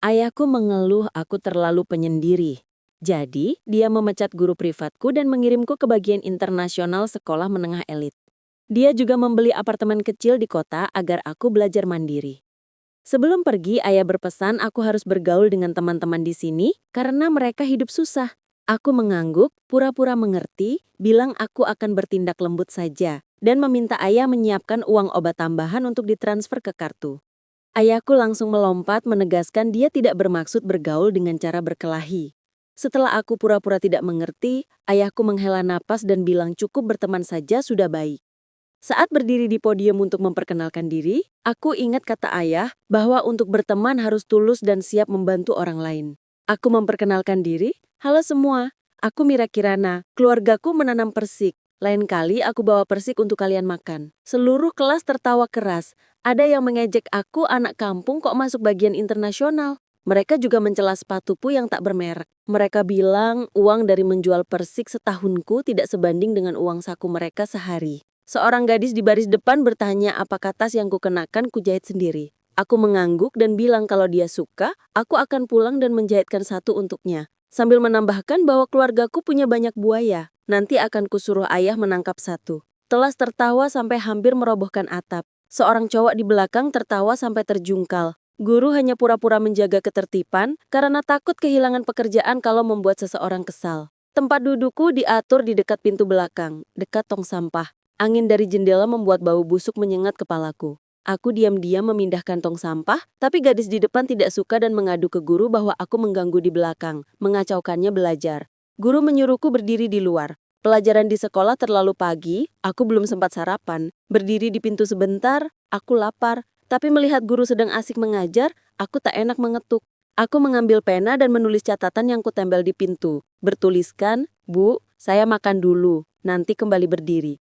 Ayahku mengeluh aku terlalu penyendiri. Jadi, dia memecat guru privatku dan mengirimku ke bagian internasional sekolah menengah elit. Dia juga membeli apartemen kecil di kota agar aku belajar mandiri. Sebelum pergi, ayah berpesan aku harus bergaul dengan teman-teman di sini karena mereka hidup susah. Aku mengangguk, pura-pura mengerti, bilang aku akan bertindak lembut saja, dan meminta ayah menyiapkan uang obat tambahan untuk ditransfer ke kartu. Ayahku langsung melompat menegaskan dia tidak bermaksud bergaul dengan cara berkelahi. Setelah aku pura-pura tidak mengerti, ayahku menghela napas dan bilang cukup berteman saja sudah baik. Saat berdiri di podium untuk memperkenalkan diri, aku ingat kata ayah bahwa untuk berteman harus tulus dan siap membantu orang lain. Aku memperkenalkan diri, halo semua, aku Mira Kirana, keluargaku menanam persik. Lain kali aku bawa persik untuk kalian makan. Seluruh kelas tertawa keras. Ada yang mengejek aku anak kampung kok masuk bagian internasional. Mereka juga mencela sepatuku yang tak bermerek. Mereka bilang uang dari menjual persik setahunku tidak sebanding dengan uang saku mereka sehari. Seorang gadis di baris depan bertanya apakah tas yang kukenakan kujahit sendiri. Aku mengangguk dan bilang kalau dia suka, aku akan pulang dan menjahitkan satu untuknya. Sambil menambahkan bahwa keluargaku punya banyak buaya. Nanti akan kusuruh ayah menangkap satu. Telas tertawa sampai hampir merobohkan atap. Seorang cowok di belakang tertawa sampai terjungkal. Guru hanya pura-pura menjaga ketertiban karena takut kehilangan pekerjaan kalau membuat seseorang kesal. Tempat dudukku diatur di dekat pintu belakang, dekat tong sampah. Angin dari jendela membuat bau busuk menyengat kepalaku. Aku diam-diam memindahkan tong sampah, tapi gadis di depan tidak suka dan mengadu ke guru bahwa aku mengganggu di belakang, mengacaukannya belajar. Guru menyuruhku berdiri di luar. Pelajaran di sekolah terlalu pagi, aku belum sempat sarapan. Berdiri di pintu sebentar, aku lapar. Tapi melihat guru sedang asik mengajar, aku tak enak mengetuk. Aku mengambil pena dan menulis catatan yang kutempel di pintu. Bertuliskan, Bu, saya makan dulu, nanti kembali berdiri.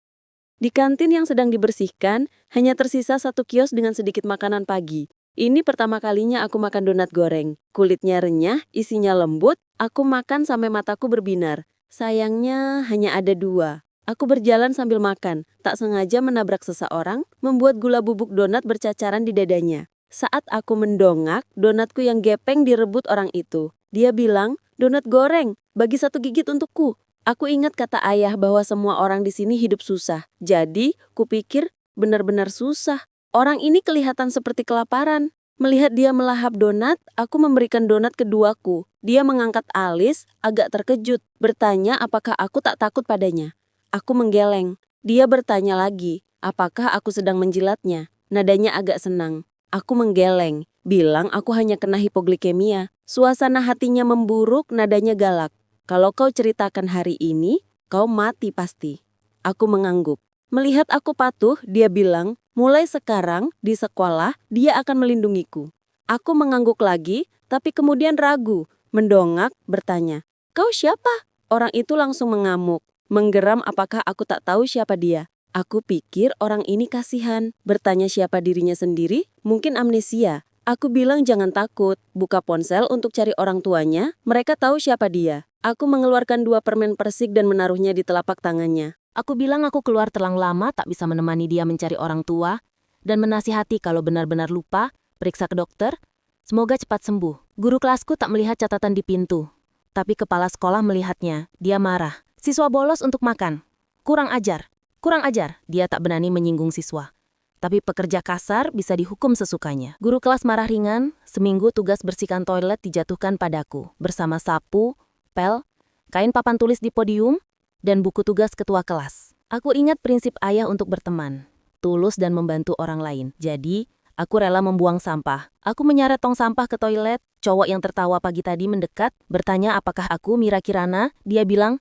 Di kantin yang sedang dibersihkan, hanya tersisa satu kios dengan sedikit makanan pagi. Ini pertama kalinya aku makan donat goreng. Kulitnya renyah, isinya lembut, aku makan sampai mataku berbinar. Sayangnya hanya ada dua. Aku berjalan sambil makan, tak sengaja menabrak seseorang, membuat gula bubuk donat bercacaran di dadanya. Saat aku mendongak, donatku yang gepeng direbut orang itu. Dia bilang, donat goreng, bagi satu gigit untukku. Aku ingat kata ayah bahwa semua orang di sini hidup susah. Jadi, kupikir benar-benar susah. Orang ini kelihatan seperti kelaparan. Melihat dia melahap donat, aku memberikan donat keduaku. Dia mengangkat alis, agak terkejut, bertanya apakah aku tak takut padanya. Aku menggeleng. Dia bertanya lagi, apakah aku sedang menjilatnya. Nadanya agak senang. Aku menggeleng, bilang aku hanya kena hipoglikemia. Suasana hatinya memburuk, nadanya galak. Kalau kau ceritakan hari ini, kau mati pasti. Aku mengangguk. Melihat aku patuh, dia bilang, mulai sekarang di sekolah dia akan melindungiku. Aku mengangguk lagi, tapi kemudian ragu, mendongak, bertanya, kau siapa? Orang itu langsung mengamuk, menggeram apakah aku tak tahu siapa dia. Aku pikir orang ini kasihan, bertanya siapa dirinya sendiri, mungkin amnesia. Aku bilang jangan takut, buka ponsel untuk cari orang tuanya, mereka tahu siapa dia. Aku mengeluarkan 2 permen persik dan menaruhnya di telapak tangannya. Aku bilang aku keluar terlalu lama tak bisa menemani dia mencari orang tua, dan menasihati kalau benar-benar lupa, periksa ke dokter. Semoga cepat sembuh. Guru kelasku tak melihat catatan di pintu, tapi kepala sekolah melihatnya. Dia marah. Siswa bolos untuk makan. Kurang ajar. Kurang ajar. Dia tak berani menyinggung siswa. Tapi pekerja kasar bisa dihukum sesukanya. Guru kelas marah ringan, seminggu tugas bersihkan toilet dijatuhkan padaku, bersama sapu, pel, kain papan tulis di podium, dan buku tugas ketua kelas. Aku ingat prinsip ayah untuk berteman, tulus dan membantu orang lain. Jadi, aku rela membuang sampah. Aku menyeret tong sampah ke toilet, cowok yang tertawa pagi tadi mendekat, bertanya apakah aku Mira Kirana. Dia bilang,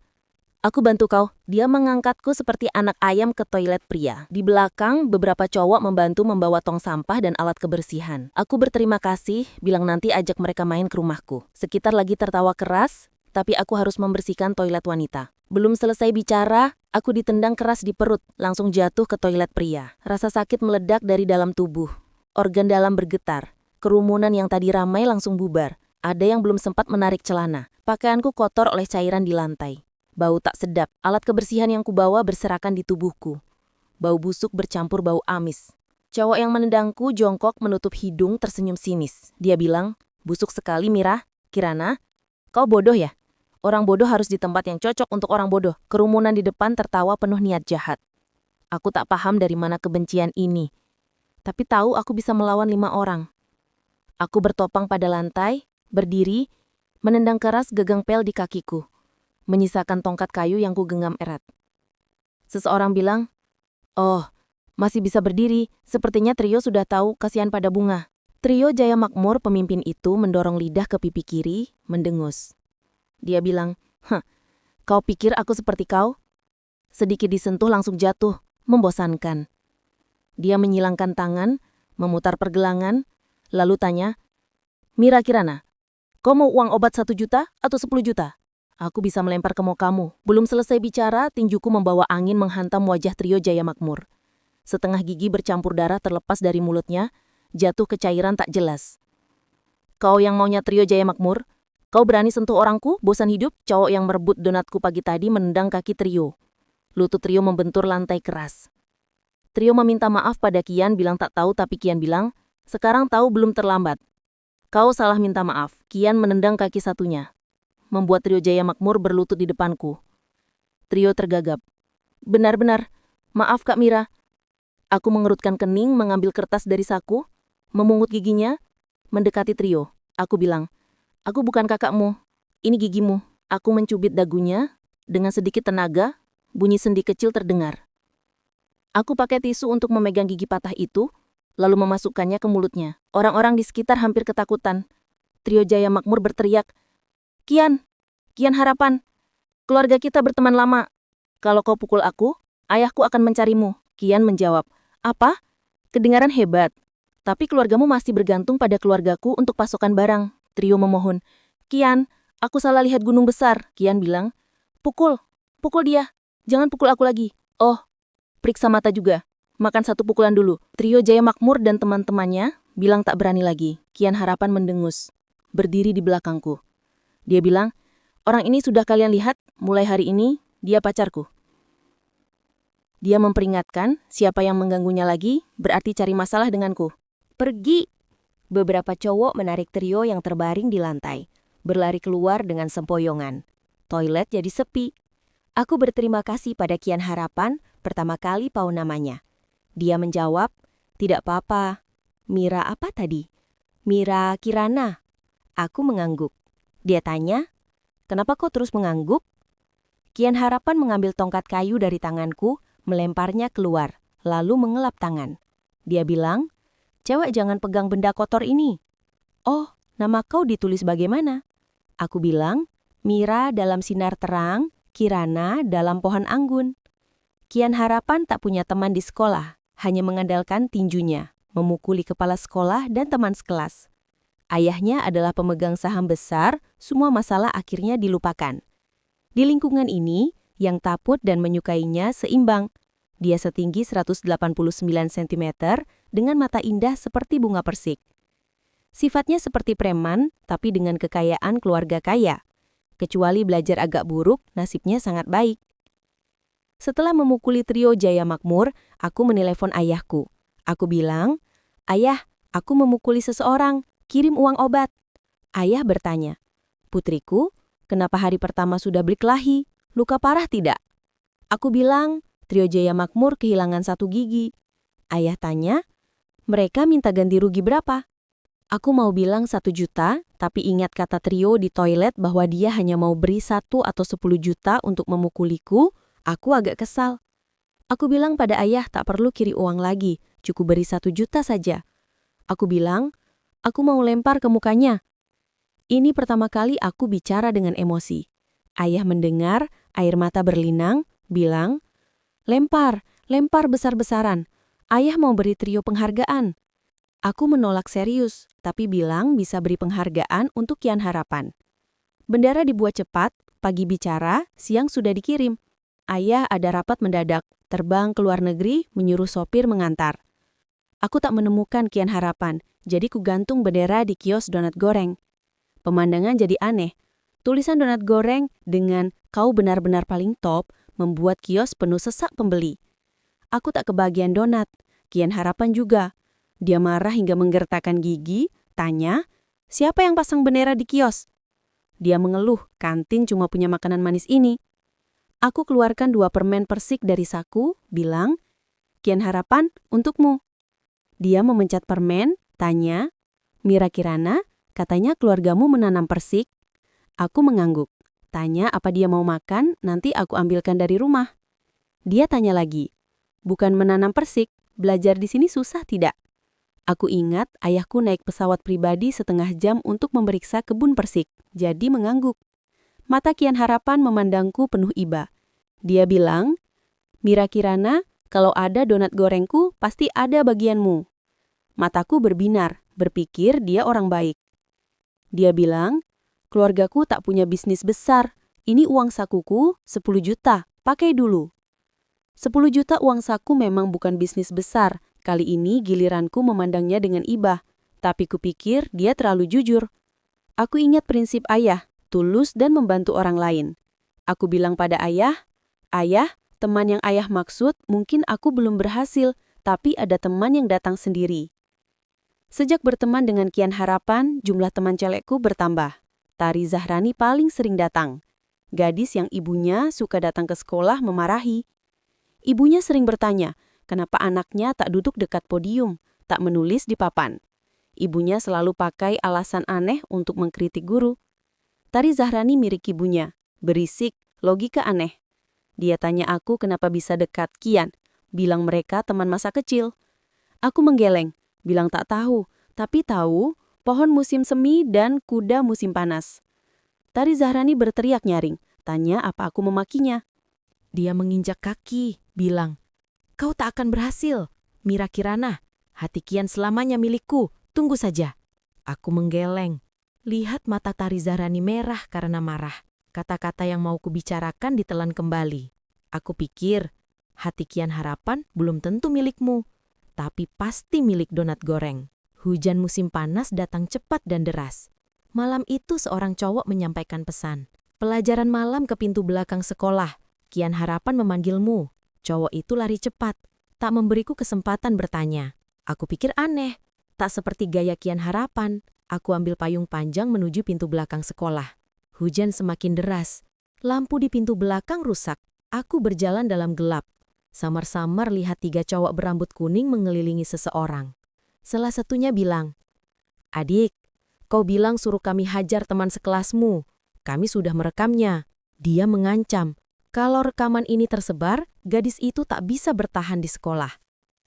aku bantu kau. Dia mengangkatku seperti anak ayam ke toilet pria. Di belakang, beberapa cowok membantu membawa tong sampah dan alat kebersihan. Aku berterima kasih, bilang nanti ajak mereka main ke rumahku. Sekitar lagi tertawa keras, tapi aku harus membersihkan toilet wanita. Belum selesai bicara, aku ditendang keras di perut, langsung jatuh ke toilet pria. Rasa sakit meledak dari dalam tubuh. Organ dalam bergetar. Kerumunan yang tadi ramai langsung bubar. Ada yang belum sempat menarik celana. Pakaianku kotor oleh cairan di lantai. Bau tak sedap, alat kebersihan yang kubawa berserakan di tubuhku. Bau busuk bercampur bau amis. Cowok yang menendangku jongkok menutup hidung tersenyum sinis. Dia bilang, Busuk sekali, Mira. Kirana, kau bodoh ya? Orang bodoh harus di tempat yang cocok untuk orang bodoh. Kerumunan di depan tertawa penuh niat jahat. Aku tak paham dari mana kebencian ini. Tapi tahu aku bisa melawan 5 orang. Aku bertopang pada lantai, berdiri, menendang keras gagang pel di kakiku, menyisakan tongkat kayu yang kugenggam erat. Seseorang bilang, "Oh, masih bisa berdiri, sepertinya trio sudah tahu kasihan pada bunga." Trio Jaya Makmur pemimpin itu mendorong lidah ke pipi kiri, mendengus. Dia bilang, "Hah, kau pikir aku seperti kau?" Sedikit disentuh langsung jatuh, membosankan. Dia menyilangkan tangan, memutar pergelangan, lalu tanya, "Mira Kirana, kau mau uang obat 1 juta atau 10 juta? Aku bisa melempar ke kamu." Belum selesai bicara, tinjuku membawa angin menghantam wajah trio Jaya Makmur. Setengah gigi bercampur darah terlepas dari mulutnya, jatuh ke cairan tak jelas. "Kau yang maunya trio Jaya Makmur? Kau berani sentuh orangku, bosan hidup?" Cowok yang merebut donatku pagi tadi menendang kaki trio. Lutut trio membentur lantai keras. Trio meminta maaf pada Kian, bilang tak tahu, tapi Kian bilang, "Sekarang tahu belum terlambat. Kau salah minta maaf." Kian menendang kaki satunya, membuat trio Jaya Makmur berlutut di depanku. Trio tergagap. "Benar-benar, maaf Kak Mira." Aku mengerutkan kening, mengambil kertas dari saku, memungut giginya, mendekati trio. Aku bilang, "Aku bukan kakakmu, ini gigimu." Aku mencubit dagunya, dengan sedikit tenaga, bunyi sendi kecil terdengar. Aku pakai tisu untuk memegang gigi patah itu, lalu memasukkannya ke mulutnya. Orang-orang di sekitar hampir ketakutan. Trio Jaya Makmur berteriak, "Kian, Kian Harapan, keluarga kita berteman lama. Kalau kau pukul aku, ayahku akan mencarimu." Kian menjawab, "Apa? Kedengaran hebat. Tapi keluargamu masih bergantung pada keluargaku untuk pasokan barang." Trio memohon, "Kian, aku salah lihat gunung besar." Kian bilang, "Pukul, pukul dia. Jangan pukul aku lagi. Oh, periksa mata juga. Makan 1 pukulan dulu." Trio Jaya Makmur dan teman-temannya bilang tak berani lagi. Kian Harapan mendengus, berdiri di belakangku. Dia bilang, "Orang ini sudah kalian lihat, mulai hari ini dia pacarku." Dia memperingatkan, siapa yang mengganggunya lagi berarti cari masalah denganku. "Pergi!" Beberapa cowok menarik trio yang terbaring di lantai, berlari keluar dengan sempoyongan. Toilet jadi sepi. Aku berterima kasih pada Kian Harapan, pertama kali tahu namanya. Dia menjawab, "Tidak apa-apa." "Mira apa tadi?" "Mira Kirana." Aku mengangguk. Dia tanya, "Kenapa kau terus mengangguk?" Kian Harapan mengambil tongkat kayu dari tanganku, melemparnya keluar, lalu mengelap tangan. Dia bilang, "Cewek jangan pegang benda kotor ini." "Oh, nama kau ditulis bagaimana?" Aku bilang, "Mira dalam sinar terang, Kirana dalam pohon anggun." Kian Harapan tak punya teman di sekolah, hanya mengandalkan tinjunya, memukuli kepala sekolah dan teman sekelas. Ayahnya adalah pemegang saham besar, semua masalah akhirnya dilupakan. Di lingkungan ini, yang takut dan menyukainya seimbang. Dia setinggi 189 cm dengan mata indah seperti bunga persik. Sifatnya seperti preman, tapi dengan kekayaan keluarga kaya. Kecuali belajar agak buruk, nasibnya sangat baik. Setelah memukuli trio Jaya Makmur, aku menelepon ayahku. Aku bilang, "Ayah, aku memukuli seseorang, kirim uang obat." Ayah bertanya, "Putriku, kenapa hari pertama sudah berkelahi? Luka parah tidak?" Aku bilang, trio Jaya Makmur kehilangan 1 gigi. Ayah tanya, "Mereka minta ganti rugi berapa?" Aku mau bilang 1 juta, tapi ingat kata trio di toilet bahwa dia hanya mau beri 1 atau 10 juta untuk memukuliku, aku agak kesal. Aku bilang pada ayah tak perlu kiri uang lagi, cukup beri 1 juta saja. Aku bilang, aku mau lempar ke mukanya. Ini pertama kali aku bicara dengan emosi. Ayah mendengar, air mata berlinang, bilang, "Lempar, lempar besar-besaran. Ayah mau beri trio penghargaan." Aku menolak serius, tapi bilang bisa beri penghargaan untuk Kian Harapan. Bendera dibuat cepat, pagi bicara, siang sudah dikirim. Ayah ada rapat mendadak, terbang ke luar negeri, menyuruh sopir mengantar. Aku tak menemukan Kian Harapan, jadi kugantung bendera di kios donat goreng. Pemandangan jadi aneh. Tulisan donat goreng dengan "Kau benar-benar paling top" membuat kios penuh sesak pembeli. Aku tak kebagian donat, Kian Harapan juga. Dia marah hingga menggertakkan gigi, tanya, Siapa yang pasang bendera di kios? Dia mengeluh, kantin cuma punya makanan manis ini. Aku keluarkan 2 permen persik dari saku, bilang, Kian Harapan, untukmu. Dia memencet permen, tanya, Mira Kirana, katanya keluargamu menanam persik? Aku mengangguk. Tanya apa dia mau makan, nanti aku ambilkan dari rumah. Dia tanya lagi, bukan menanam persik, belajar di sini susah tidak? Aku ingat ayahku naik pesawat pribadi setengah jam untuk memeriksa kebun persik, jadi mengangguk. Mata Kian Harapan memandangku penuh iba. Dia bilang, Mira Kirana, kalau ada donat gorengku, pasti ada bagianmu. Mataku berbinar, berpikir dia orang baik. Dia bilang, keluargaku tak punya bisnis besar. Ini uang sakuku, 10 juta, pakai dulu. 10 juta uang saku memang bukan bisnis besar. Kali ini giliranku memandangnya dengan iba. Tapi kupikir dia terlalu jujur. Aku ingat prinsip ayah, tulus dan membantu orang lain. Aku bilang pada ayah, Ayah, teman yang ayah maksud mungkin aku belum berhasil, tapi ada teman yang datang sendiri. Sejak berteman dengan Kian Harapan, jumlah teman celekku bertambah. Tari Zahrani paling sering datang. Gadis yang ibunya suka datang ke sekolah memarahi. Ibunya sering bertanya, kenapa anaknya tak duduk dekat podium, tak menulis di papan. Ibunya selalu pakai alasan aneh untuk mengkritik guru. Tari Zahrani mirip ibunya, berisik, logika aneh. Dia tanya aku kenapa bisa dekat Kian, bilang mereka teman masa kecil. Aku menggeleng, bilang tak tahu, tapi tahu pohon musim semi dan kuda musim panas. Tari Zahrani berteriak nyaring, tanya apa aku memakinya. Dia menginjak kaki, bilang, kau tak akan berhasil. Mira Kirana, hati Kian selamanya milikku, tunggu saja. Aku menggeleng. Lihat mata Tari Zahrani merah karena marah. Kata-kata yang mau kubicarakan ditelan kembali. Aku pikir, hati Kian Harapan belum tentu milikmu, tapi pasti milik donat goreng. Hujan musim panas datang cepat dan deras. Malam itu seorang cowok menyampaikan pesan. Pelajaran malam ke pintu belakang sekolah. Kian Harapan memanggilmu. Cowok itu lari cepat, tak memberiku kesempatan bertanya. Aku pikir aneh, tak seperti gaya Kian Harapan. Aku ambil payung panjang menuju pintu belakang sekolah. Hujan semakin deras. Lampu di pintu belakang rusak. Aku berjalan dalam gelap. Samar-samar lihat 3 cowok berambut kuning mengelilingi seseorang. Salah satunya bilang, Adik, kau bilang suruh kami hajar teman sekelasmu. Kami sudah merekamnya. Dia mengancam, kalau rekaman ini tersebar, gadis itu tak bisa bertahan di sekolah.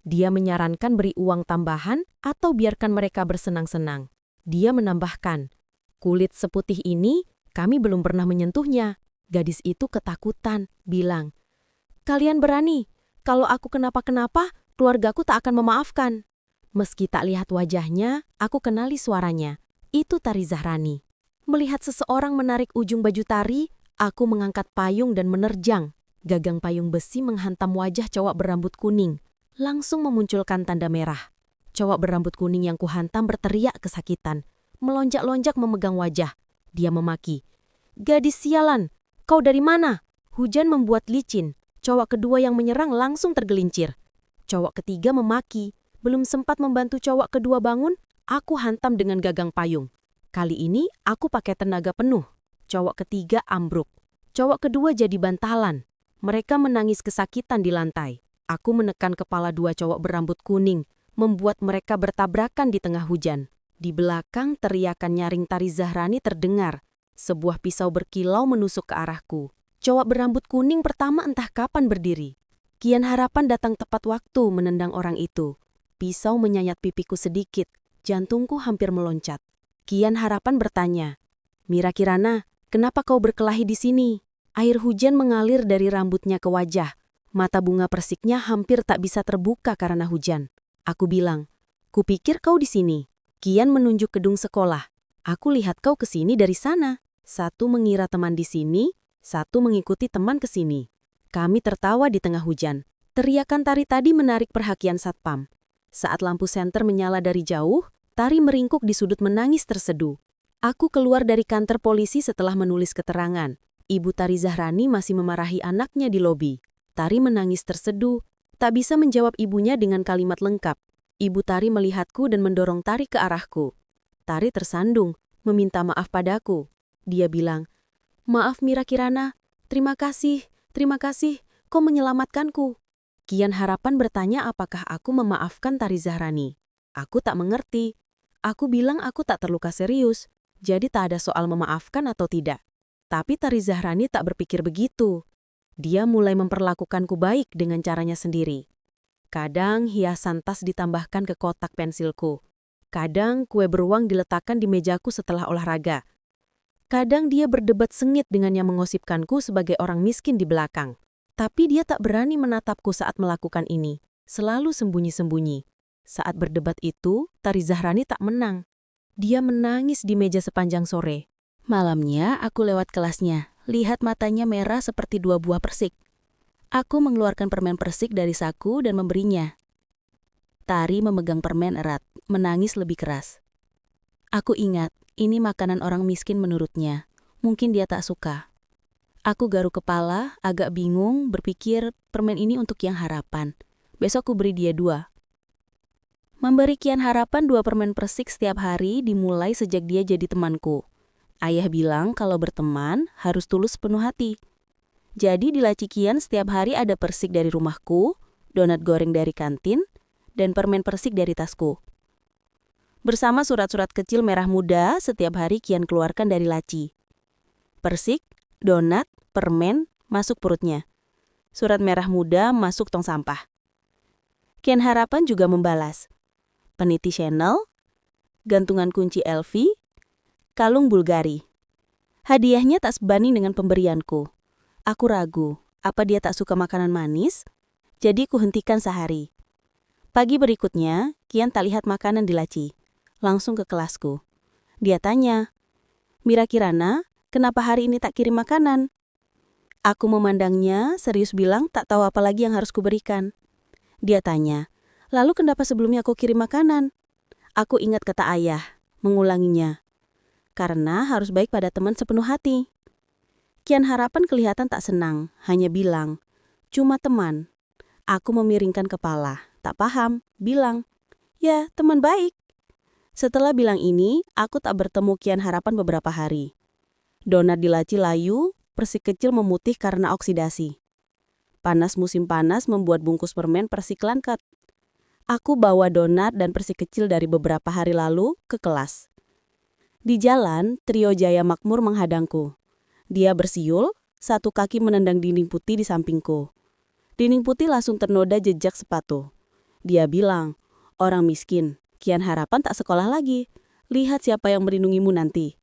Dia menyarankan beri uang tambahan atau biarkan mereka bersenang-senang. Dia menambahkan, kulit seputih ini kami belum pernah menyentuhnya. Gadis itu ketakutan, bilang, kalian berani, kalau aku kenapa-kenapa, keluargaku tak akan memaafkan. Meski tak lihat wajahnya, aku kenali suaranya. Itu Tari Zahrani. Melihat seseorang menarik ujung baju Tari, aku mengangkat payung dan menerjang. Gagang payung besi menghantam wajah cowok berambut kuning, langsung memunculkan tanda merah. Cowok berambut kuning yang kuhantam berteriak kesakitan, melonjak-lonjak memegang wajah. Dia memaki, gadis sialan, kau dari mana? Hujan membuat licin. Cowok kedua yang menyerang langsung tergelincir. Cowok ketiga memaki. Belum sempat membantu cowok kedua bangun, aku hantam dengan gagang payung. Kali ini aku pakai tenaga penuh. Cowok ketiga ambruk. Cowok kedua jadi bantalan. Mereka menangis kesakitan di lantai. Aku menekan kepala 2 cowok berambut kuning, membuat mereka bertabrakan di tengah hujan. Di belakang teriakan nyaring Tari Zahrani terdengar. Sebuah pisau berkilau menusuk ke arahku. Cowok berambut kuning pertama entah kapan berdiri. Kian Harapan datang tepat waktu menendang orang itu. Pisau menyayat pipiku sedikit, jantungku hampir meloncat. Kian Harapan bertanya, Mira Kirana, kenapa kau berkelahi di sini? Air hujan mengalir dari rambutnya ke wajah. Mata bunga persiknya hampir tak bisa terbuka karena hujan. Aku bilang, kupikir kau di sini. Kian menunjuk gedung sekolah. Aku lihat kau ke sini dari sana. Satu mengira teman di sini, satu mengikuti teman ke sini. Kami tertawa di tengah hujan. Teriakan Tari tadi menarik perhatian satpam. Saat lampu senter menyala dari jauh, Tari meringkuk di sudut menangis terseduh. Aku keluar dari kantor polisi setelah menulis keterangan. Ibu Tari Zahrani masih memarahi anaknya di lobi. Tari menangis terseduh, tak bisa menjawab ibunya dengan kalimat lengkap. Ibu Tari melihatku dan mendorong Tari ke arahku. Tari tersandung, meminta maaf padaku. Dia bilang, "Maaf Mira Kirana, terima kasih, kau menyelamatkanku." Kian Harapan bertanya apakah aku memaafkan Tari Zahrani. Aku tak mengerti. Aku bilang aku tak terluka serius, jadi tak ada soal memaafkan atau tidak. Tapi Tari Zahrani tak berpikir begitu. Dia mulai memperlakukanku baik dengan caranya sendiri. Kadang hiasan tas ditambahkan ke kotak pensilku. Kadang kue beruang diletakkan di mejaku setelah olahraga. Kadang dia berdebat sengit dengan yang mengosipkanku sebagai orang miskin di belakang. Tapi dia tak berani menatapku saat melakukan ini. Selalu sembunyi-sembunyi. Saat berdebat itu, Tari Zahrani tak menang. Dia menangis di meja sepanjang sore. Malamnya aku lewat kelasnya. Lihat matanya merah seperti 2 buah persik. Aku mengeluarkan permen persik dari saku dan memberinya. Tari memegang permen erat, menangis lebih keras. Aku ingat, ini makanan orang miskin menurutnya. Mungkin dia tak suka. Aku garuk kepala, agak bingung, berpikir permen ini untuk Kian Harapan. Besok ku beri dia 2. Memberi Kian Harapan 2 permen persik setiap hari dimulai sejak dia jadi temanku. Ayah bilang kalau berteman harus tulus penuh hati. Jadi di laci Kian setiap hari ada persik dari rumahku, donat goreng dari kantin, dan permen persik dari tasku. Bersama surat-surat kecil merah muda setiap hari Kian keluarkan dari laci. Persik, donat, permen masuk perutnya. Surat merah muda masuk tong sampah. Kian Harapan juga membalas. Peniti Chanel, gantungan kunci LV, kalung Bulgari. Hadiahnya tak sebanding dengan pemberianku. Aku ragu, apa dia tak suka makanan manis? Jadi ku hentikan sehari. Pagi berikutnya, Kian tak lihat makanan di laci. Langsung ke kelasku. Dia tanya, "Mira Kirana, kenapa hari ini tak kirim makanan?" Aku memandangnya, serius bilang tak tahu apa lagi yang harus kuberikan. Dia tanya, "Lalu kenapa sebelumnya aku kirim makanan?" Aku ingat kata ayah, mengulanginya. Karena harus baik pada teman sepenuh hati. Kian Harapan kelihatan tak senang, hanya bilang, "Cuma teman." Aku memiringkan kepala, tak paham, bilang, "Ya, teman baik." Setelah bilang ini, aku tak bertemu Kian Harapan beberapa hari. Donat di laci layu, persik kecil memutih karena oksidasi. Panas musim panas membuat bungkus permen persik langkat. Aku bawa donat dan persik kecil dari beberapa hari lalu ke kelas. Di jalan, trio Jaya Makmur menghadangku. Dia bersiul, satu kaki menendang dinding putih di sampingku. Dinding putih langsung ternoda jejak sepatu. Dia bilang, "Orang miskin, Kian Harapan tak sekolah lagi. Lihat siapa yang melindungimu nanti."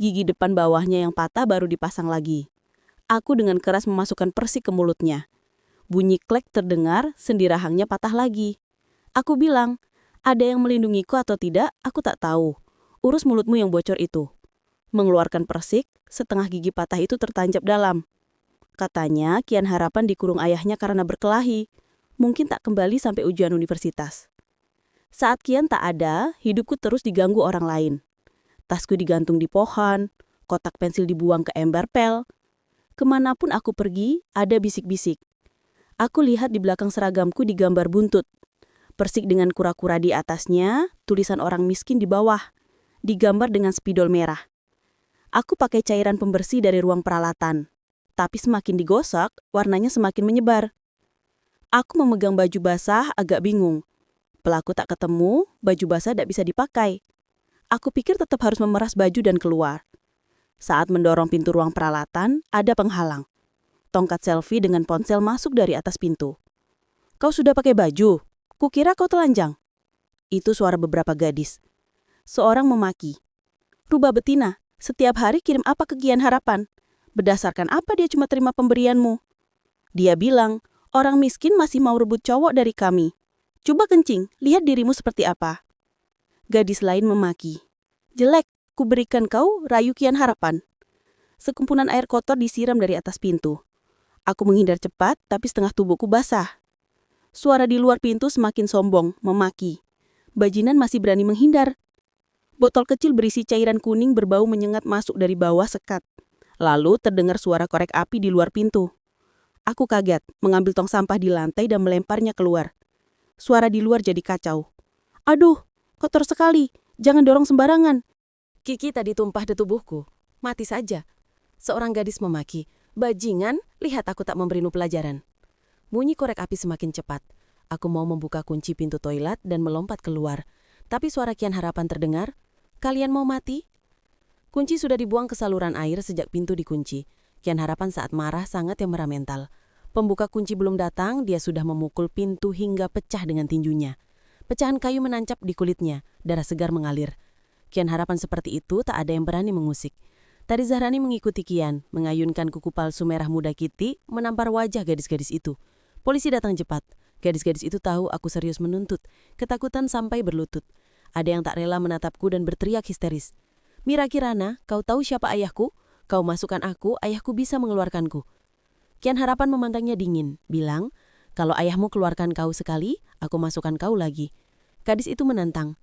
Gigi depan bawahnya yang patah baru dipasang lagi. Aku dengan keras memasukkan persik ke mulutnya. Bunyi klek terdengar, sendi rahangnya patah lagi. Aku bilang, "Ada yang melindungiku atau tidak, aku tak tahu. Urus mulutmu yang bocor itu." Mengeluarkan persik, setengah gigi patah itu tertancap dalam. Katanya Kian Harapan dikurung ayahnya karena berkelahi. Mungkin tak kembali sampai ujian universitas. Saat Kian tak ada, hidupku terus diganggu orang lain. Tasku digantung di pohon, kotak pensil dibuang ke ember pel. Kemanapun aku pergi, ada bisik-bisik. Aku lihat di belakang seragamku digambar buntut. Persik dengan kura-kura di atasnya, tulisan orang miskin di bawah. Digambar dengan spidol merah. Aku pakai cairan pembersih dari ruang peralatan. Tapi semakin digosok, warnanya semakin menyebar. Aku memegang baju basah agak bingung. Pelaku tak ketemu, baju basah tak bisa dipakai. Aku pikir tetap harus memeras baju dan keluar. Saat mendorong pintu ruang peralatan, ada penghalang. Tongkat selfie dengan ponsel masuk dari atas pintu. "Kau sudah pakai baju? Kukira kau telanjang." Itu suara beberapa gadis. Seorang memaki. "Rubah betina, setiap hari kirim apa ke Kian Harapan? Berdasarkan apa dia cuma terima pemberianmu?" Dia bilang, "Orang miskin masih mau rebut cowok dari kami. Coba kencing, lihat dirimu seperti apa." Gadis lain memaki. "Jelek, ku berikan kau rayu Kian Harapan." Sekumpulan air kotor disiram dari atas pintu. Aku menghindar cepat, tapi setengah tubuhku basah. Suara di luar pintu semakin sombong, memaki. Bajingan masih berani menghindar. Botol kecil berisi cairan kuning berbau menyengat masuk dari bawah sekat. Lalu terdengar suara korek api di luar pintu. Aku kaget, mengambil tong sampah di lantai dan melemparnya keluar. Suara di luar jadi kacau. "Aduh, kotor sekali. Jangan dorong sembarangan. Kiki tadi tumpah di tubuhku. Mati saja. Seorang gadis memaki. Bajingan, lihat aku tak memberimu pelajaran. Bunyi korek api semakin cepat. Aku mau membuka kunci pintu toilet dan melompat keluar. Tapi suara Kian Harapan terdengar. Kalian mau mati? Kunci sudah dibuang ke saluran air sejak pintu dikunci. Kian Harapan saat marah sangat yang mental. Pembuka kunci belum datang, dia sudah memukul pintu hingga pecah dengan tinjunya. Pecahan kayu menancap di kulitnya, darah segar mengalir. Kian Harapan seperti itu tak ada yang berani mengusik. Tari Zahrani mengikuti Kian, mengayunkan kuku palsu merah muda Kitty, menampar wajah gadis-gadis itu. Polisi datang cepat. Gadis-gadis itu tahu aku serius menuntut, ketakutan sampai berlutut. Ada yang tak rela menatapku dan berteriak histeris. Mira Kirana, kau tahu siapa ayahku? Kau masukkan aku, ayahku bisa mengeluarkanku. Kian Harapan memandangnya dingin, bilang, kalau ayahmu keluarkan kau sekali, aku masukkan kau lagi. Gadis itu menantang,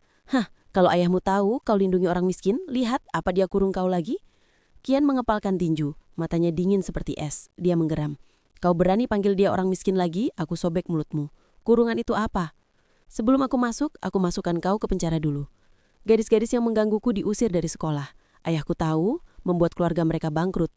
kalau ayahmu tahu kau lindungi orang miskin, lihat apa dia kurung kau lagi? Kian mengepalkan tinju, matanya dingin seperti es. Dia menggeram. Kau berani panggil dia orang miskin lagi, aku sobek mulutmu. Kurungan itu apa? Sebelum aku masukkan kau ke penjara dulu. Gadis-gadis yang menggangguku diusir dari sekolah. Ayahku tahu, membuat keluarga mereka bangkrut.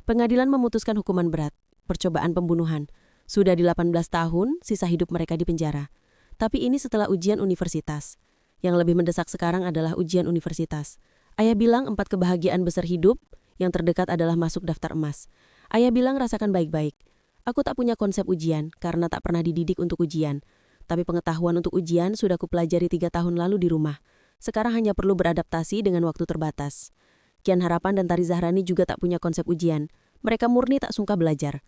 Pengadilan memutuskan hukuman berat, percobaan pembunuhan. Sudah di 18 tahun, sisa hidup mereka di penjara. Tapi ini setelah ujian universitas. Yang lebih mendesak sekarang adalah ujian universitas. Ayah bilang 4 kebahagiaan besar hidup, yang terdekat adalah masuk daftar emas. Ayah bilang rasakan baik-baik. Aku tak punya konsep ujian, karena tak pernah dididik untuk ujian. Tapi pengetahuan untuk ujian sudah kupelajari 3 tahun lalu di rumah. Sekarang hanya perlu beradaptasi dengan waktu terbatas. Kian Harapan dan Tari Zahrani juga tak punya konsep ujian. Mereka murni tak sungka belajar.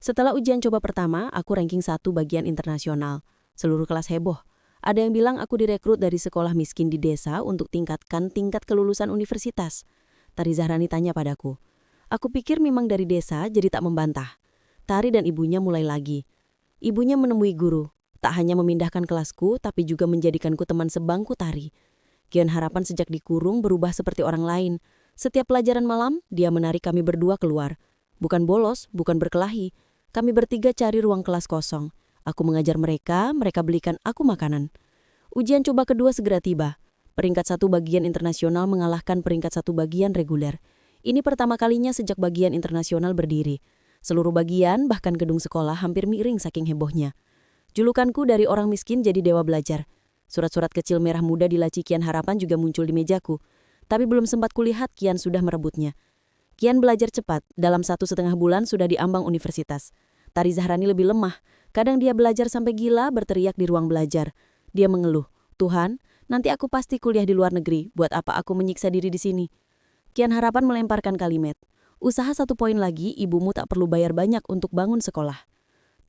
Setelah ujian coba pertama, aku ranking 1 bagian internasional. Seluruh kelas heboh. Ada yang bilang aku direkrut dari sekolah miskin di desa untuk tingkatkan tingkat kelulusan universitas. Tari Zahrani tanya padaku. Aku pikir memang dari desa, jadi tak membantah. Tari dan ibunya mulai lagi. Ibunya menemui guru. Tak hanya memindahkan kelasku, tapi juga menjadikanku teman sebangku Tari. Kian Harapan sejak dikurung berubah seperti orang lain. Setiap pelajaran malam, dia menarik kami berdua keluar. Bukan bolos, bukan berkelahi. Kami bertiga cari ruang kelas kosong. Aku mengajar mereka, mereka belikan aku makanan. Ujian coba kedua segera tiba. Peringkat 1 bagian internasional mengalahkan peringkat 1 bagian reguler. Ini pertama kalinya sejak bagian internasional berdiri. Seluruh bagian, bahkan gedung sekolah hampir miring saking hebohnya. Julukanku dari orang miskin jadi dewa belajar. Surat-surat kecil merah muda di laci Kian Harapan juga muncul di mejaku. Tapi belum sempat kulihat Kian sudah merebutnya. Kian belajar cepat, dalam 1,5 bulan sudah diambang universitas. Tari Zahrani lebih lemah. Kadang dia belajar sampai gila berteriak di ruang belajar. Dia mengeluh, Tuhan, nanti aku pasti kuliah di luar negeri, buat apa aku menyiksa diri di sini? Kian Harapan melemparkan kalimat, usaha 1 poin lagi, ibumu tak perlu bayar banyak untuk bangun sekolah.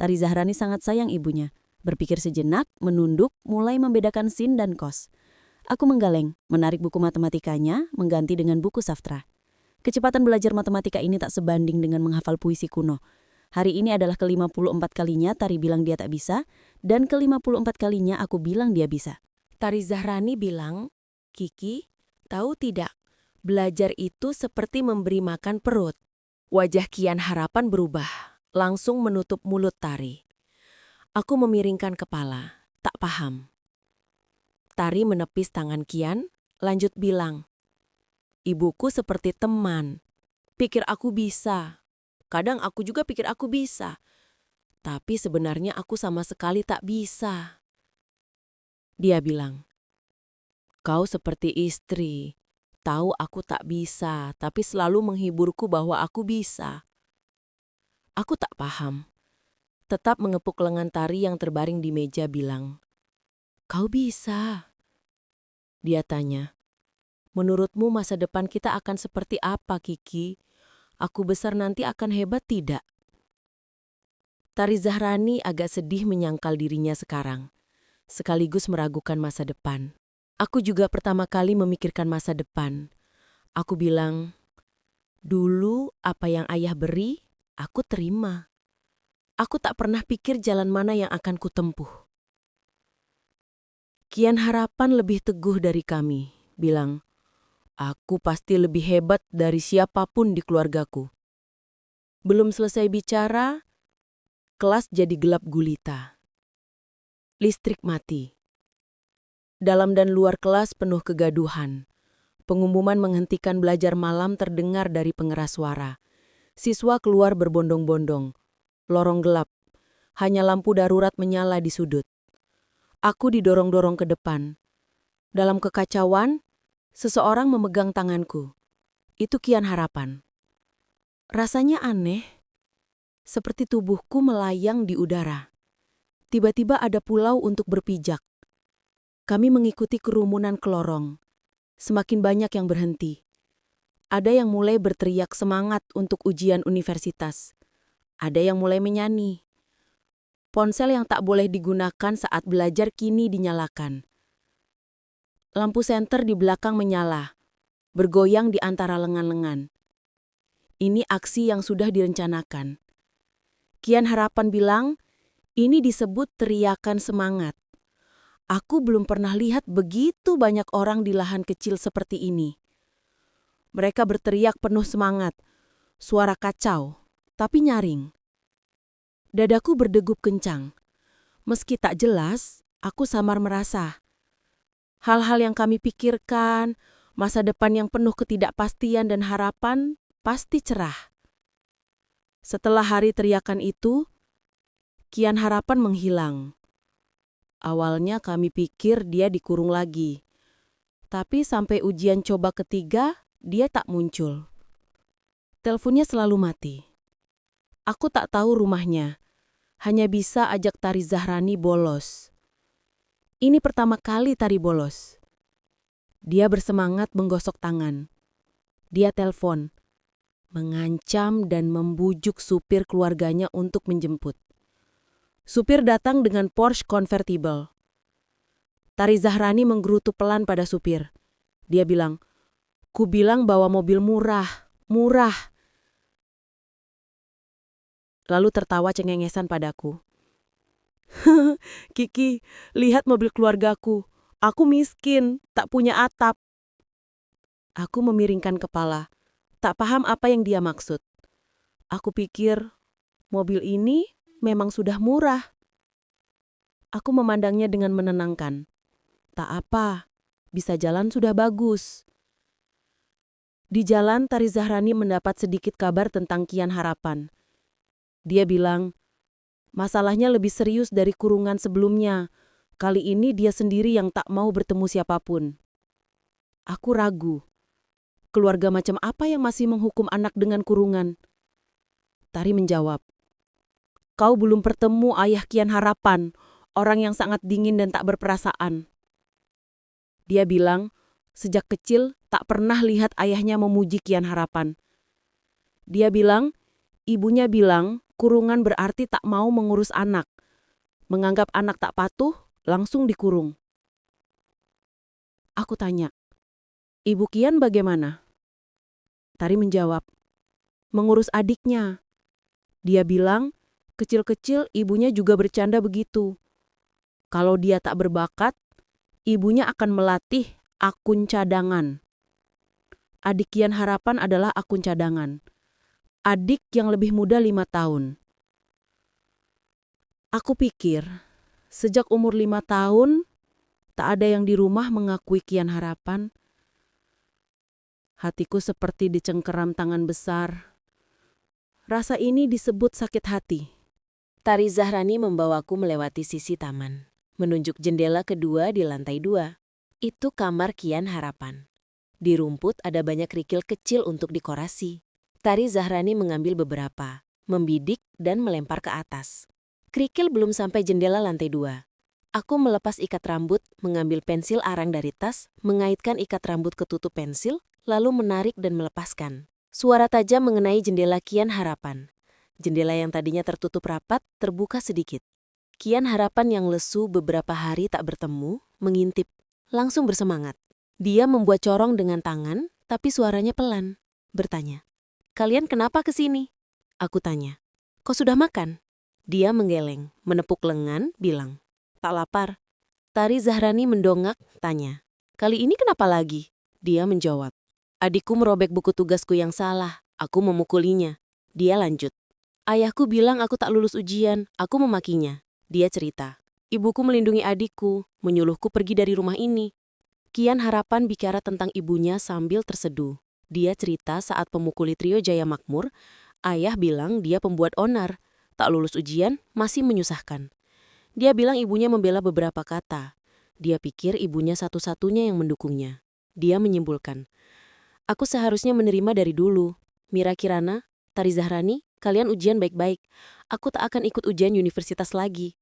Tari Zahrani sangat sayang ibunya. Berpikir sejenak, menunduk, mulai membedakan sin dan kos. Aku menggaleng, menarik buku matematikanya, mengganti dengan buku sastra. Kecepatan belajar matematika ini tak sebanding dengan menghafal puisi kuno. Hari ini adalah ke-54 kalinya Tari bilang dia tak bisa, dan ke-54 kalinya aku bilang dia bisa. Tari Zahrani bilang, Kiki, tahu tidak, belajar itu seperti memberi makan perut. Wajah Kian Harapan berubah, langsung menutup mulut Tari. Aku memiringkan kepala, tak paham. Tari menepis tangan Kian, lanjut bilang, ibuku seperti teman, pikir aku bisa. Kadang aku juga pikir aku bisa. Tapi sebenarnya aku sama sekali tak bisa. Dia bilang, kau seperti istri. Tahu aku tak bisa, tapi selalu menghiburku bahwa aku bisa. Aku tak paham. Tetap mengepuk lengan Tari yang terbaring di meja bilang, kau bisa. Dia tanya, menurutmu masa depan kita akan seperti apa, Kiki? Aku besar nanti akan hebat tidak? Tari Zahrani agak sedih menyangkal dirinya sekarang, sekaligus meragukan masa depan. Aku juga pertama kali memikirkan masa depan. Aku bilang, dulu apa yang ayah beri, aku terima. Aku tak pernah pikir jalan mana yang akan kutempuh. Kian Harapan lebih teguh dari kami, bilang, aku pasti lebih hebat dari siapapun di keluargaku. Belum selesai bicara, kelas jadi gelap gulita. Listrik mati. Dalam dan luar kelas penuh kegaduhan. Pengumuman menghentikan belajar malam terdengar dari pengeras suara. Siswa keluar berbondong-bondong. Lorong gelap. Hanya lampu darurat menyala di sudut. Aku didorong-dorong ke depan. Dalam kekacauan, seseorang memegang tanganku. Itu Kian Harapan. Rasanya aneh, seperti tubuhku melayang di udara. Tiba-tiba ada pulau untuk berpijak. Kami mengikuti kerumunan ke lorong. Semakin banyak yang berhenti. Ada yang mulai berteriak semangat untuk ujian universitas. Ada yang mulai menyanyi. Ponsel yang tak boleh digunakan saat belajar kini dinyalakan. Lampu senter di belakang menyala, bergoyang di antara lengan-lengan. Ini aksi yang sudah direncanakan. Kian Harapan bilang, ini disebut teriakan semangat. Aku belum pernah lihat begitu banyak orang di lahan kecil seperti ini. Mereka berteriak penuh semangat, suara kacau, tapi nyaring. Dadaku berdegup kencang. Meski tak jelas, aku samar merasa. Hal-hal yang kami pikirkan, masa depan yang penuh ketidakpastian dan harapan, pasti cerah. Setelah hari teriakan itu, Kian Harapan menghilang. Awalnya kami pikir dia dikurung lagi. Tapi sampai ujian coba ketiga, dia tak muncul. Teleponnya selalu mati. Aku tak tahu rumahnya. Hanya bisa ajak Tari Zahrani bolos. Ini pertama kali Tari bolos. Dia bersemangat menggosok tangan. Dia telepon, mengancam dan membujuk supir keluarganya untuk menjemput. Supir datang dengan Porsche convertible. Tari Zahrani menggerutu pelan pada supir. Dia bilang, "Ku bilang bawa mobil murah, murah." Lalu tertawa cengengesan padaku. "Kiki, lihat mobil keluargaku. Aku miskin, tak punya atap." Aku memiringkan kepala, tak paham apa yang dia maksud. Aku pikir, mobil ini memang sudah murah. Aku memandangnya dengan menenangkan. Tak apa, bisa jalan sudah bagus. Di jalan, Tari Zahrani mendapat sedikit kabar tentang Kian Harapan. Dia bilang, masalahnya lebih serius dari kurungan sebelumnya. Kali ini dia sendiri yang tak mau bertemu siapapun. Aku ragu. Keluarga macam apa yang masih menghukum anak dengan kurungan? Tari menjawab, "Kau belum bertemu ayah Kian Harapan, orang yang sangat dingin dan tak berperasaan." Dia bilang, sejak kecil tak pernah lihat ayahnya memuji Kian Harapan. Dia bilang, ibunya bilang kurungan berarti tak mau mengurus anak. Menganggap anak tak patuh, langsung dikurung. Aku tanya, "Ibu Kian bagaimana?" Tari menjawab, "Mengurus adiknya." Dia bilang, kecil-kecil ibunya juga bercanda begitu. Kalau dia tak berbakat, ibunya akan melatih akun cadangan. Adik Kian Harapan adalah akun cadangan. Adik yang lebih muda 5 tahun. Aku pikir, sejak umur 5 tahun, tak ada yang di rumah mengakui Kian Harapan. Hatiku seperti dicengkeram tangan besar. Rasa ini disebut sakit hati. Tari Zahrani membawaku melewati sisi taman, menunjuk jendela kedua di lantai 2. Itu kamar Kian Harapan. Di rumput ada banyak kerikil kecil untuk dekorasi. Tari Zahrani mengambil beberapa, membidik dan melempar ke atas. Kerikil belum sampai jendela lantai 2. Aku melepas ikat rambut, mengambil pensil arang dari tas, mengaitkan ikat rambut ke tutup pensil, lalu menarik dan melepaskan. Suara tajam mengenai jendela Kian Harapan. Jendela yang tadinya tertutup rapat, terbuka sedikit. Kian Harapan yang lesu beberapa hari tak bertemu, mengintip, langsung bersemangat. Dia membuat corong dengan tangan, tapi suaranya pelan. Bertanya, "Kalian kenapa kesini?" Aku tanya, "Kau sudah makan?" Dia menggeleng, menepuk lengan, bilang, "Tak lapar." Tari Zahrani mendongak, tanya, "Kali ini kenapa lagi?" Dia menjawab, "Adikku merobek buku tugasku yang salah. Aku memukulinya." Dia lanjut, "Ayahku bilang aku tak lulus ujian. Aku memakinya." Dia cerita, Ibuku melindungi adikku, menyuruhku pergi dari rumah ini. Kian Harapan bicara tentang ibunya sambil terseduh. Dia cerita saat pemukuli trio Jaya Makmur, ayah bilang dia pembuat onar, tak lulus ujian, masih menyusahkan. Dia bilang ibunya membela beberapa kata. Dia pikir ibunya satu-satunya yang mendukungnya. Dia menyimpulkan, aku seharusnya menerima dari dulu. Mira Kirana, Tari Zahrani, kalian ujian baik-baik. Aku tak akan ikut ujian universitas lagi.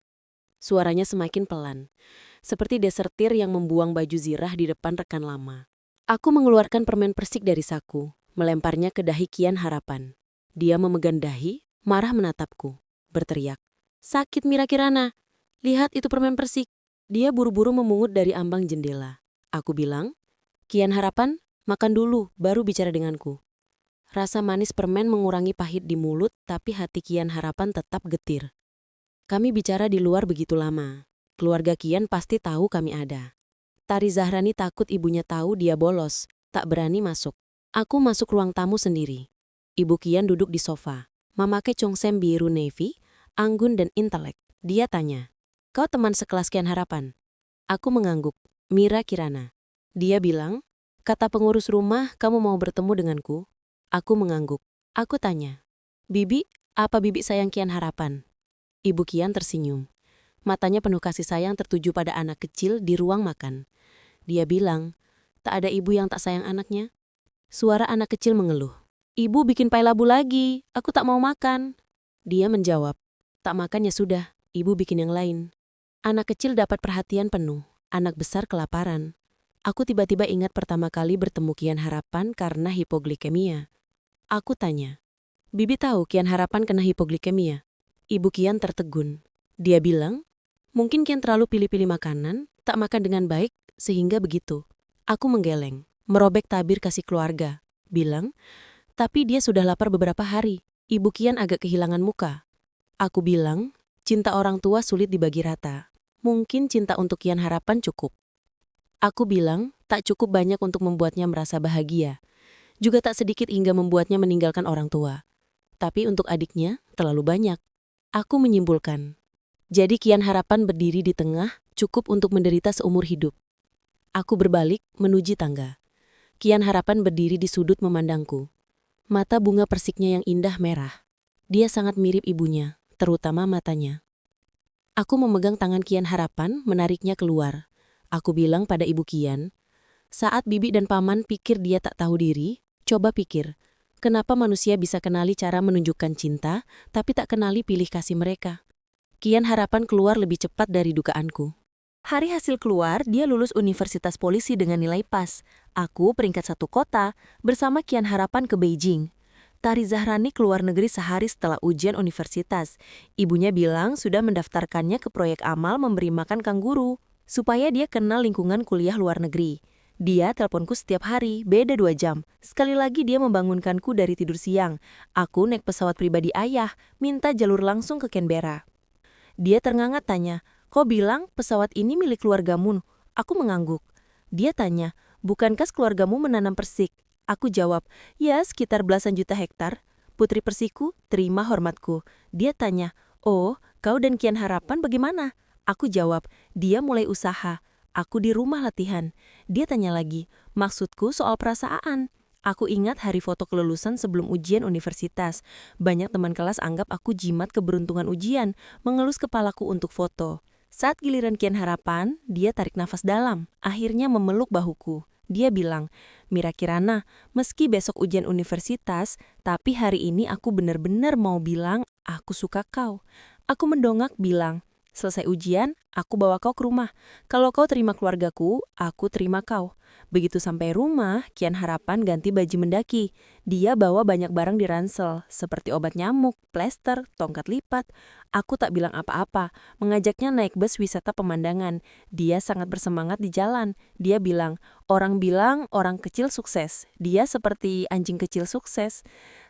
Suaranya semakin pelan, seperti desertir yang membuang baju zirah di depan rekan lama. Aku mengeluarkan permen persik dari saku, melemparnya ke dahi Kian Harapan. Dia memegang dahi, marah menatapku, berteriak, "Sakit Mira Kirana, lihat itu permen persik." Dia buru-buru memungut dari ambang jendela. Aku bilang, "Kian Harapan, makan dulu, baru bicara denganku." Rasa manis permen mengurangi pahit di mulut, tapi hati Kian Harapan tetap getir. Kami bicara di luar begitu lama. Keluarga Kian pasti tahu kami ada. Tari Zahrani takut ibunya tahu dia bolos, tak berani masuk. Aku masuk ruang tamu sendiri. Ibu Kian duduk di sofa, memakai congsem biru navy, anggun dan intelek. Dia tanya, "Kau teman sekelas Kian Harapan?" Aku mengangguk, "Mira Kirana." Dia bilang, "Kata pengurus rumah, kamu mau bertemu denganku?" Aku mengangguk. Aku tanya, "Bibi, apa Bibi sayang Kian Harapan?" Ibu Kian tersenyum. Matanya penuh kasih sayang tertuju pada anak kecil di ruang makan. Dia bilang, "Tak ada ibu yang tak sayang anaknya." Suara anak kecil mengeluh. "Ibu bikin pai labu lagi, aku tak mau makan." Dia menjawab, "Tak makan ya sudah, ibu bikin yang lain." Anak kecil dapat perhatian penuh, anak besar kelaparan. Aku tiba-tiba ingat pertama kali bertemu Kian Harapan karena hipoglikemia. Aku tanya, "Bibi tahu Kian Harapan kena hipoglikemia?" Ibu Kian tertegun. Dia bilang, "Mungkin Kian terlalu pilih-pilih makanan, tak makan dengan baik, sehingga begitu." Aku menggeleng, merobek tabir kasih keluarga. Bilang, "Tapi dia sudah lapar beberapa hari." Ibu Kian agak kehilangan muka. Aku bilang, cinta orang tua sulit dibagi rata. Mungkin cinta untuk Kian Harapan cukup. Aku bilang, tak cukup banyak untuk membuatnya merasa bahagia. Juga tak sedikit hingga membuatnya meninggalkan orang tua. Tapi untuk adiknya, terlalu banyak. Aku menyimpulkan, jadi Kian Harapan berdiri di tengah, cukup untuk menderita seumur hidup. Aku berbalik, menuju tangga. Kian Harapan berdiri di sudut memandangku. Mata bunga persiknya yang indah merah. Dia sangat mirip ibunya, terutama matanya. Aku memegang tangan Kian Harapan, menariknya keluar. Aku bilang pada Ibu Kian, saat Bibi dan Paman pikir dia tak tahu diri, coba pikir, kenapa manusia bisa kenali cara menunjukkan cinta, tapi tak kenali pilih kasih mereka? Kian Harapan keluar lebih cepat dari dugaanku. Hari hasil keluar, dia lulus Universitas Polisi dengan nilai pas. Aku peringkat 1 kota, bersama Kian Harapan ke Beijing. Tari Zahrani keluar negeri sehari setelah ujian universitas. Ibunya bilang sudah mendaftarkannya ke proyek amal memberi makan kanguru, supaya dia kenal lingkungan kuliah luar negeri. Dia teleponku setiap hari, beda 2 jam. Sekali lagi dia membangunkanku dari tidur siang. Aku naik pesawat pribadi ayah, minta jalur langsung ke Canberra. Dia ternganga tanya, "Kau bilang pesawat ini milik keluargamu?" Aku mengangguk. Dia tanya, "Bukankah keluargamu menanam persik?" Aku jawab, "Ya, sekitar belasan juta hektar." Putri persiku, terima hormatku. Dia tanya, "Oh, kau dan Kian Harapan bagaimana?" Aku jawab, "Dia mulai usaha. Aku di rumah latihan." Dia tanya lagi, "Maksudku soal perasaan." Aku ingat hari foto kelulusan sebelum ujian universitas. Banyak teman kelas anggap aku jimat keberuntungan ujian, mengelus kepalaku untuk foto. Saat giliran Kian Harapan, dia tarik nafas dalam, akhirnya memeluk bahuku. Dia bilang, "Mira Kirana, meski besok ujian universitas, tapi hari ini aku benar-benar mau bilang, aku suka kau." Aku mendongak bilang, "Selesai ujian, aku bawa kau ke rumah. Kalau kau terima keluargaku, aku terima kau." Begitu sampai rumah, Kian Harapan ganti baju mendaki. Dia bawa banyak barang di ransel, seperti obat nyamuk, plester, tongkat lipat. Aku tak bilang apa-apa, mengajaknya naik bus wisata pemandangan. Dia sangat bersemangat di jalan. Dia bilang orang kecil sukses. Dia seperti anjing kecil sukses.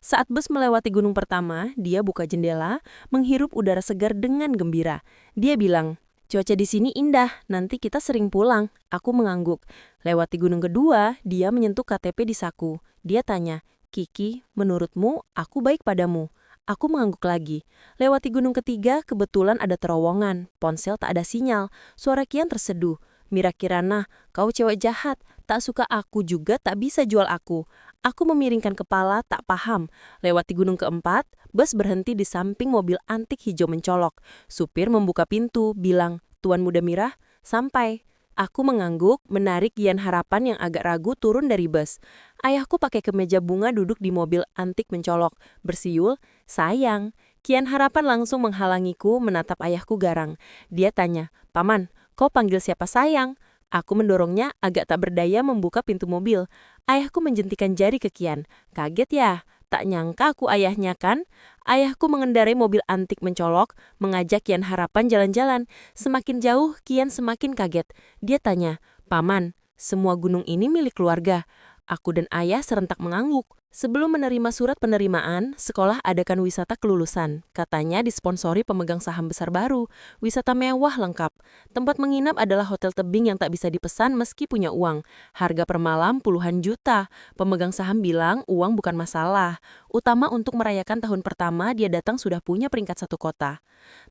Saat bus melewati gunung pertama, dia buka jendela, menghirup udara segar dengan gembira. Dia bilang, "Cuaca di sini indah, nanti kita sering pulang." Aku mengangguk. Lewati gunung kedua, dia menyentuh KTP di saku. Dia tanya, "Kiki, menurutmu aku baik padamu?" Aku mengangguk lagi. Lewati gunung ketiga, kebetulan ada terowongan. Ponsel tak ada sinyal. Suara Kian terseduh. Mira Kirana, kau cewek jahat. Tak suka aku juga tak bisa jual aku. Aku memiringkan kepala, tak paham. Lewati gunung keempat, bus berhenti di samping mobil antik hijau mencolok. Supir membuka pintu, bilang, Tuan Muda Mira, sampai. Aku mengangguk, menarik Kian Harapan yang agak ragu turun dari bus. Ayahku pakai kemeja bunga duduk di mobil antik mencolok. Bersiul, sayang. Kian Harapan langsung menghalangiku menatap ayahku garang. Dia tanya, Paman, kau panggil siapa sayang? Aku mendorongnya agak tak berdaya membuka pintu mobil. Ayahku menjentikan jari ke Kian. Kaget ya? Tak nyangka aku ayahnya kan? Ayahku mengendarai mobil antik mencolok, mengajak Kian Harapan jalan-jalan. Semakin jauh, Kian semakin kaget. Dia tanya, Paman, semua gunung ini milik keluarga. Aku dan ayah serentak mengangguk. Sebelum menerima surat penerimaan, sekolah adakan wisata kelulusan. Katanya disponsori pemegang saham besar baru. Wisata mewah lengkap. Tempat menginap adalah hotel tebing yang tak bisa dipesan meski punya uang. Harga per malam puluhan juta. Pemegang saham bilang uang bukan masalah. Utama untuk merayakan tahun pertama dia datang sudah punya peringkat 1 kota.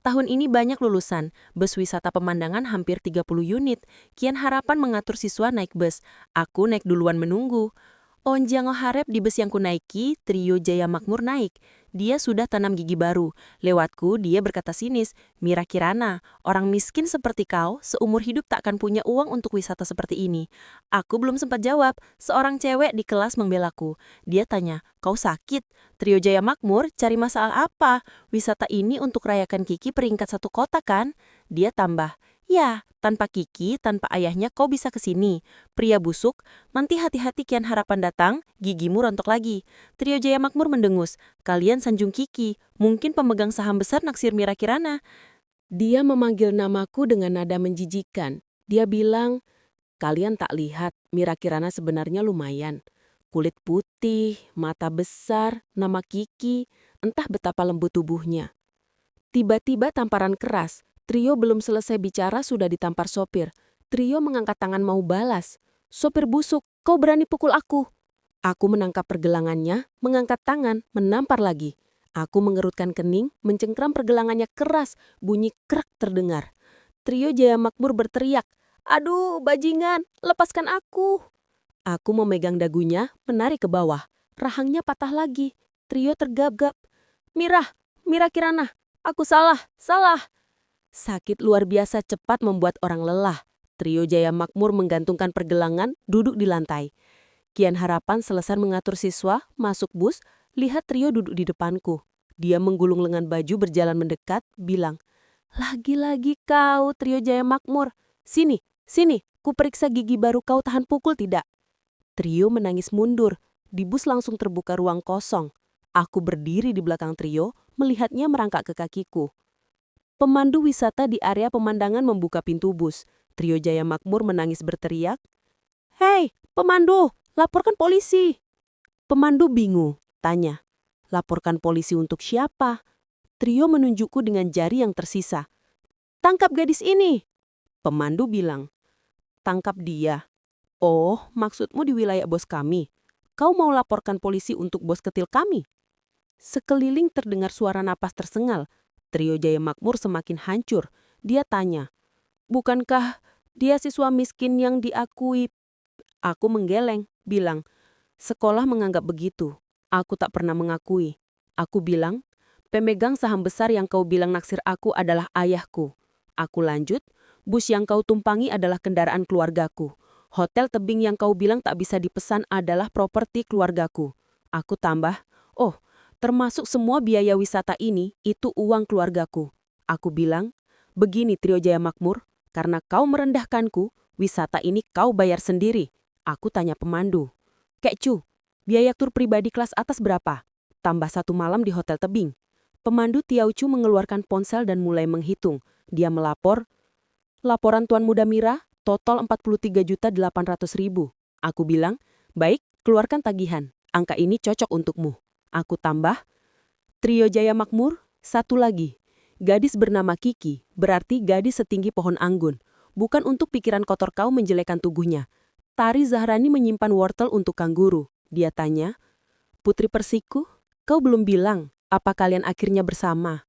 Tahun ini banyak lulusan. Bus wisata pemandangan hampir 30 unit. Kian Harapan mengatur siswa naik bus. Aku naik duluan menunggu. Onjango Harep di bus yang kunaiki, trio Jaya Makmur naik. Dia sudah tanam gigi baru. Lewatku, dia berkata sinis, Mira Kirana, orang miskin seperti kau, seumur hidup tak akan punya uang untuk wisata seperti ini. Aku belum sempat jawab, seorang cewek di kelas membelaku. Dia tanya, kau sakit? Trio Jaya Makmur cari masalah apa? Wisata ini untuk rayakan Kiki peringkat 1 kota kan? Dia tambah, ya, tanpa Kiki, tanpa ayahnya kau bisa ke sini. Pria busuk, nanti hati-hati Kian Harapan datang, gigimu rontok lagi. Trio Jaya Makmur mendengus, kalian sanjung Kiki, mungkin pemegang saham besar naksir Mira Kirana. Dia memanggil namaku dengan nada menjijikan. Dia bilang, kalian tak lihat, Mira Kirana sebenarnya lumayan. Kulit putih, mata besar, nama Kiki, entah betapa lembut tubuhnya. Tiba-tiba tamparan keras. Trio belum selesai bicara sudah ditampar sopir. Trio mengangkat tangan mau balas. Sopir busuk, kau berani pukul aku. Aku menangkap pergelangannya, mengangkat tangan, menampar lagi. Aku mengerutkan kening, mencengkram pergelangannya keras, bunyi krak terdengar. Trio Jaya Makmur berteriak, aduh bajingan, lepaskan aku. Aku memegang dagunya, menarik ke bawah. Rahangnya patah lagi. Trio tergagap. Mira Kirana, aku salah. Sakit luar biasa cepat membuat orang lelah. Trio Jaya Makmur menggantungkan pergelangan, duduk di lantai. Kian Harapan selesai mengatur siswa, masuk bus, lihat Trio duduk di depanku. Dia menggulung lengan baju berjalan mendekat, bilang, lagi-lagi kau Trio Jaya Makmur. Sini, ku periksa gigi baru kau tahan pukul tidak? Trio menangis mundur. Di bus langsung terbuka ruang kosong. Aku berdiri di belakang Trio, melihatnya merangkak ke kakiku. Pemandu wisata di area pemandangan membuka pintu bus. Trio Jaya Makmur menangis berteriak, Hei, pemandu, laporkan polisi. Pemandu bingung, tanya, laporkan polisi untuk siapa? Trio menunjukku dengan jari yang tersisa. Tangkap gadis ini. Pemandu bilang, tangkap dia. Oh, maksudmu di wilayah bos kami. Kau mau laporkan polisi untuk bos ketil kami? Sekeliling terdengar suara napas tersengal. Trio Jaya Makmur semakin hancur. Dia tanya, bukankah dia siswa miskin yang diakui? Aku menggeleng, bilang, sekolah menganggap begitu. Aku tak pernah mengakui. Aku bilang, pemegang saham besar yang kau bilang naksir aku adalah ayahku. Aku lanjut, bus yang kau tumpangi adalah kendaraan keluargaku. Hotel tebing yang kau bilang tak bisa dipesan adalah properti keluargaku. Aku tambah, oh, termasuk semua biaya wisata ini, itu uang keluargaku. Aku bilang, begini Trio Jaya Makmur, karena kau merendahkanku, wisata ini kau bayar sendiri. Aku tanya pemandu. Kek Cu, biaya tur pribadi kelas atas berapa? Tambah 1 malam di hotel tebing. Pemandu Tiao Chu mengeluarkan ponsel dan mulai menghitung. Dia melapor, laporan Tuan Muda Mira, total 43.800.000. Aku bilang, baik, keluarkan tagihan. Angka ini cocok untukmu. Aku tambah, Trio Jaya Makmur, 1 lagi. Gadis bernama Kiki, berarti gadis setinggi pohon anggun. Bukan untuk pikiran kotor kau menjelekkan tubuhnya. Tari Zahrani menyimpan wortel untuk kangguru. Dia tanya, Putri Persiku, kau belum bilang, Apa kalian akhirnya bersama?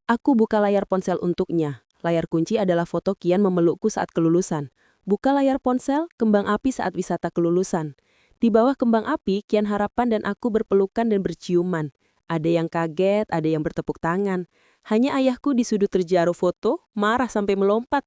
Aku buka layar ponsel untuknya. Layar kunci adalah foto Kian memelukku saat kelulusan. Buka layar ponsel, kembang api saat wisata kelulusan. Di bawah kembang api, Kian Harapan dan aku berpelukan dan berciuman. Ada yang kaget, ada yang bertepuk tangan. Hanya ayahku di sudut terjauh foto, marah sampai melompat.